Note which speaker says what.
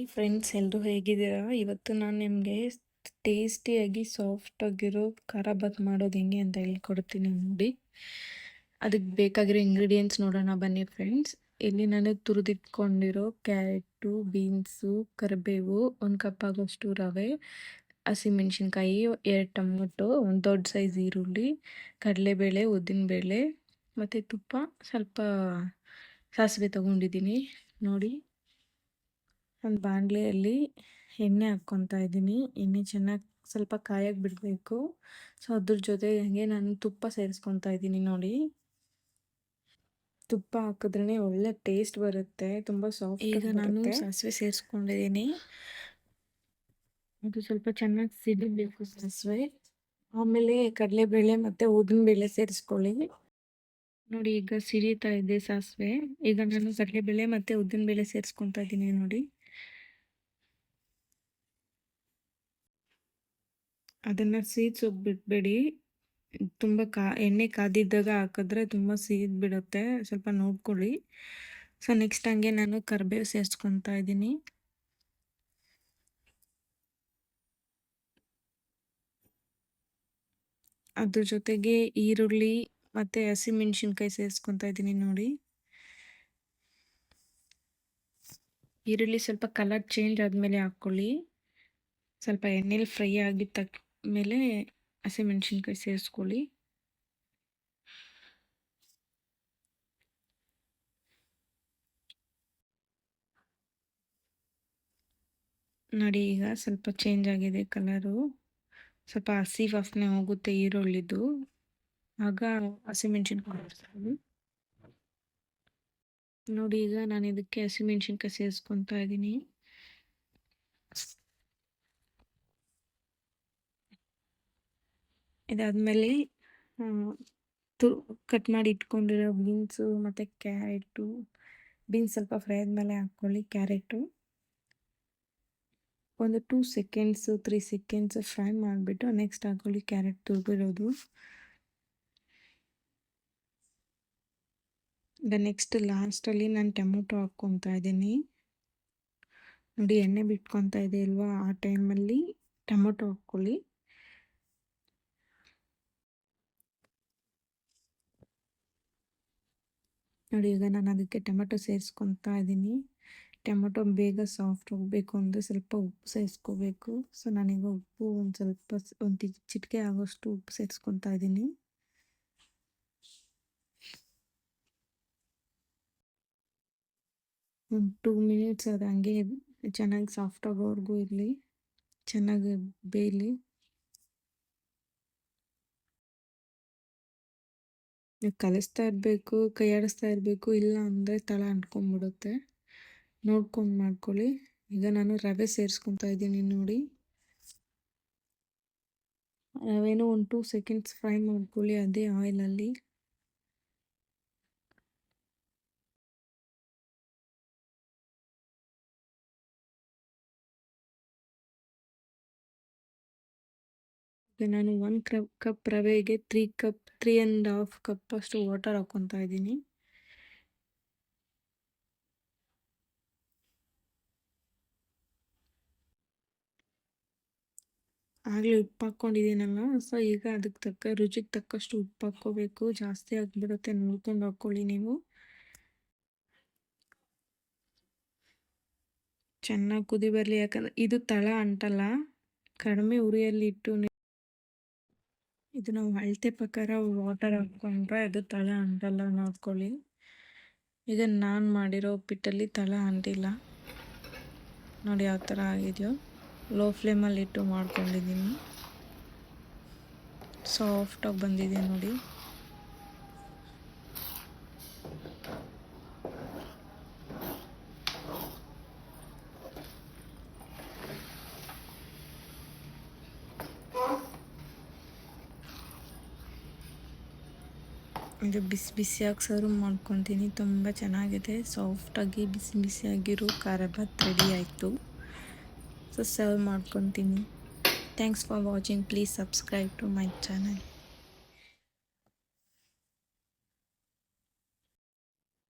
Speaker 1: Hi friends, ಎಲ್ಲರೂ ಹೇಗಿದ್ದೀರಾ? ಇವತ್ತು ನಾನು ನಿಮಗೆ ಟೇಸ್ಟಿಯಾಗಿ ಸಾಫ್ಟಾಗಿರೋ ಖಾರ ಬಾತ್ ಮಾಡೋದು ಹೆಂಗೆ ಅಂತ ಹೇಳ್ಕೊಡ್ತೀನಿ ನೋಡಿ. ಅದಕ್ಕೆ ಬೇಕಾಗಿರೋ ಇಂಗ್ರೀಡಿಯೆಂಟ್ಸ್ ನೋಡೋಣ ಬನ್ನಿ ಫ್ರೆಂಡ್ಸ್. ಇಲ್ಲಿ ನಾನು ತುರಿದಿಟ್ಕೊಂಡಿರೋ ಕ್ಯಾರೆಟು, ಬೀನ್ಸು, ಕರಿಬೇವು, 1 ಕಪ್ ಆಗೋಷ್ಟು ರವೆ, ಹಸಿಮೆಣಸಿನ್ಕಾಯಿ, 2 ಟೊಮೊಟೊ, ಒಂದು ದೊಡ್ಡ ಸೈಜ್ ಈರುಳ್ಳಿ, ಕಡಲೆಬೇಳೆ, ಉದ್ದಿನಬೇಳೆ ಮತ್ತು ತುಪ್ಪ, ಸ್ವಲ್ಪ ಸಾಸಿವೆ ತೊಗೊಂಡಿದ್ದೀನಿ ನೋಡಿ. ಒಂದು ಬಾಣಲೆಯಲ್ಲಿ ಎಣ್ಣೆ ಹಾಕ್ಕೊತಾ ಇದ್ದೀನಿ. ಎಣ್ಣೆ ಚೆನ್ನಾಗಿ ಸ್ವಲ್ಪ ಕಾಯಕ್ಕೆ ಬಿಡಬೇಕು. ಸೊ ಅದ್ರ ಜೊತೆಗೆ ನಾನು ತುಪ್ಪ ಸೇರಿಸ್ಕೊತಾ ಇದ್ದೀನಿ ನೋಡಿ. ತುಪ್ಪ ಹಾಕಿದ್ರೇ ಒಳ್ಳೆ ಟೇಸ್ಟ್ ಬರುತ್ತೆ, ತುಂಬ ಸಾಫ್ಟ್. ಈಗ ನಾನು ಸಾಸಿವೆ ಸೇರಿಸ್ಕೊಂಡಿದ್ದೀನಿ. ಅದು ಸ್ವಲ್ಪ ಚೆನ್ನಾಗಿ ಸಿಡಿಬೇಕು ಸಾಸಿವೆ. ಆಮೇಲೆ ಕಡಲೆಬೇಳೆ ಮತ್ತು ಉದ್ದಿನಬೇಳೆ ಸೇರಿಸ್ಕೊಳ್ಳಿ ನೋಡಿ. ಈಗ ಸಿಡಿತಾ ಇದೆ ಸಾಸಿವೆ. ಈಗ ನಾನು ಕಡಲೆಬೇಳೆ ಮತ್ತು ಉದ್ದಿನಬೇಳೆ ಸೇರಿಸ್ಕೊತಾ ಇದ್ದೀನಿ ನೋಡಿ. ಅದನ್ನು ಸೀದ್ಸೋಗಿ ಬಿಡಬೇಡಿ. ತುಂಬ ಎಣ್ಣೆ ಕಾದಿದ್ದಾಗ ಹಾಕಿದ್ರೆ ತುಂಬ ಬಿಡುತ್ತೆ, ಸ್ವಲ್ಪ ನೋಡ್ಕೊಳ್ಳಿ. ಸೊ ನೆಕ್ಸ್ಟ್ ಹಂಗೆ ನಾನು ಕರಿಬೇವು ಸೇರಿಸ್ಕೊತಾ ಇದ್ದೀನಿ. ಅದ್ರ ಜೊತೆಗೆ ಈರುಳ್ಳಿ ಮತ್ತು ಹಸಿಮೆಣಸಿನ್ಕಾಯಿ ಸೇರಿಸ್ಕೊತಾ ಇದ್ದೀನಿ ನೋಡಿ. ಈರುಳ್ಳಿ ಸ್ವಲ್ಪ ಕಲರ್ ಚೇಂಜ್ ಆದಮೇಲೆ ಹಾಕ್ಕೊಳ್ಳಿ. ಸ್ವಲ್ಪ ಎಣ್ಣೆಲಿ ಫ್ರೈ ಆಗಿದ್ದ ಮೇಲೆ ಹಸಿಮೆಣಸಿನ್ಕಾಯಿ ಸೇರಿಸ್ಕೊಳ್ಳಿ. ನೋಡಿ, ಈಗ ಸ್ವಲ್ಪ ಚೇಂಜ್ ಆಗಿದೆ ಕಲರು. ಸ್ವಲ್ಪ ಹಸಿ ವಾಸನೆ ಹೋಗುತ್ತೆ ಈರುಳ್ಳಿದು, ಆಗ ಹಸಿಮೆಣಸಿನ್ಕಾಯಿ ನೋಡಿ. ಈಗ ನಾನು ಇದಕ್ಕೆ ಹಸಿಮೆಣಸಿನ್ಕಾಯಿ ಸೇರಿಸ್ಕೊತಾ ಇದ್ದೀನಿ. ಇದಾದಮೇಲೆ ಕಟ್ ಮಾಡಿ ಇಟ್ಕೊಂಡಿರೋ ಬೀನ್ಸು ಮತ್ತು ಕ್ಯಾರೆಟು, ಬೀನ್ಸ್ ಸ್ವಲ್ಪ ಫ್ರೈ ಆದಮೇಲೆ ಹಾಕ್ಕೊಳ್ಳಿ. ಕ್ಯಾರೆಟು ಒಂದು 2 ಸೆಕೆಂಡ್ಸು 3 ಸೆಕೆಂಡ್ಸ್ ಫ್ರೈ ಮಾಡಿಬಿಟ್ಟು ನೆಕ್ಸ್ಟ್ ಹಾಕ್ಕೊಳ್ಳಿ ಕ್ಯಾರೆಟ್ ತುರಿದಿರೋದು. ಈಗ ನೆಕ್ಸ್ಟ್ ಲಾಸ್ಟಲ್ಲಿ ನಾನು ಟೊಮೊಟೊ ಹಾಕ್ಕೊತಾ ಇದ್ದೀನಿ ನೋಡಿ. ಎಣ್ಣೆ ಬಿಟ್ಕೊತಾ ಇದೆ ಅಲ್ವಾ, ಆ ಟೈಮಲ್ಲಿ ಟೊಮೊಟೊ ಹಾಕ್ಕೊಳ್ಳಿ. ನೋಡಿ, ಈಗ ನಾನು ಅದಕ್ಕೆ ಟೊಮೆಟೊ ಸೇರಿಸ್ಕೊತಾ ಇದ್ದೀನಿ. ಟೊಮೊಟೊ ಬೇಗ ಸಾಫ್ಟ್ ಹೋಗಬೇಕು ಅಂದರೆ ಸ್ವಲ್ಪ ಉಪ್ಪು ಸೇರಿಸ್ಕೋಬೇಕು. ಸೊ ನಾನೀಗ ಉಪ್ಪು ಒಂದು ಸ್ವಲ್ಪ ಒಂದು ಚಿಟಿಕೆ ಆಗೋಷ್ಟು ಉಪ್ಪು ಸೇರಿಸ್ಕೊತಾ ಇದ್ದೀನಿ. ಒಂದು 2 ಮಿನಿಟ್ಸ್ ಅದು ಹಂಗೆ ಚೆನ್ನಾಗಿ ಸಾಫ್ಟ್ ಆಗೋವರೆಗೂ ಇರಲಿ, ಚೆನ್ನಾಗಿ ಬೇಯಲಿ. ಕಲಿಸ್ತಾ ಇರಬೇಕು, ಕೈ ಆಡಿಸ್ತಾ ಇರಬೇಕು, ಇಲ್ಲ ಅಂದರೆ ತಳ ಅಂಟ್ಕೊಂಡ್ಬಿಡುತ್ತೆ. ನೋಡ್ಕೊಂಡು ಮಾಡ್ಕೊಳ್ಳಿ. ಈಗ ನಾನು ರವೆ ಸೇರಿಸ್ಕೊತಾ ಇದ್ದೀನಿ ನೋಡಿ. ರವೆನೂ ಒಂದು 2 ಸೆಕೆಂಡ್ಸ್ ಫ್ರೈ ಮಾಡ್ಕೊಳ್ಳಿ ಅದೇ ಆಯಿಲಲ್ಲಿ. ನಾನು 1 ಕಪ್ ರವೆಗೆ 3.5 ಕಪ್ ಅಷ್ಟು ವಾಟರ್ ಹಾಕ್ಕೊತಾ ಇದ್ದೀನಿ. ಆಗಲೇ ಉಪ್ಪು ಹಾಕ್ಕೊಂಡಿದ್ದೀನಲ್ಲ, ಸೊ ಈಗ ಅದಕ್ಕೆ ರುಚಿಗೆ ತಕ್ಕಷ್ಟು ಉಪ್ಪು ಹಾಕ್ಕೋಬೇಕು. ಜಾಸ್ತಿ ಆಗಿಬಿಡುತ್ತೆ, ನೋಡ್ಕೊಂಡು ಹಾಕ್ಕೊಳ್ಳಿ ನೀವು. ಚೆನ್ನಾಗಿ ಕುದಿ ಬರಲಿ, ಯಾಕಂದರೆ ಇದು ತಳ ಅಂಟಲ್ಲ. ಕಡಿಮೆ ಉರಿಯಲ್ಲಿ ಇಟ್ಟು ಇದು ನಾವು ಅಳತೆ ಪ್ರಕಾರ ವಾಟರ್ ಹಾಕ್ಕೊಂಡ್ರೆ ಅದು ತಳ ಅಂಟಲ್ಲ, ನೋಡ್ಕೊಳ್ಳಿ. ಈಗ ನಾನು ಮಾಡಿರೋ ಉಪ್ಪಿಟ್ಟಲ್ಲಿ ತಳ ಅಂಟಿಲ್ಲ ನೋಡಿ, ಯಾವ ಥರ ಆಗಿದೆಯೋ. ಲೋ ಫ್ಲೇಮಲ್ಲಿ ಇಟ್ಟು ಮಾಡ್ಕೊಂಡಿದ್ದೀನಿ, ಸಾಫ್ಟಾಗಿ ಬಂದಿದೆ ನೋಡಿ. ಇದು ಬಿಸಿ ಬಿಸಿಯಾಗಿ ಸರ್ವ್ ಮಾಡ್ಕೊತೀನಿ. ತುಂಬ ಚೆನ್ನಾಗಿದೆ, ಸಾಫ್ಟಾಗಿ ಬಿಸಿ ಬಿಸಿಯಾಗಿರೋ ಖಾರ ಬಾತ್ ರೆಡಿ ಆಯಿತು. ಸೊ ಸರ್ವ್ ಮಾಡ್ಕೊತೀನಿ. Thanks for watching. Please subscribe to my channel.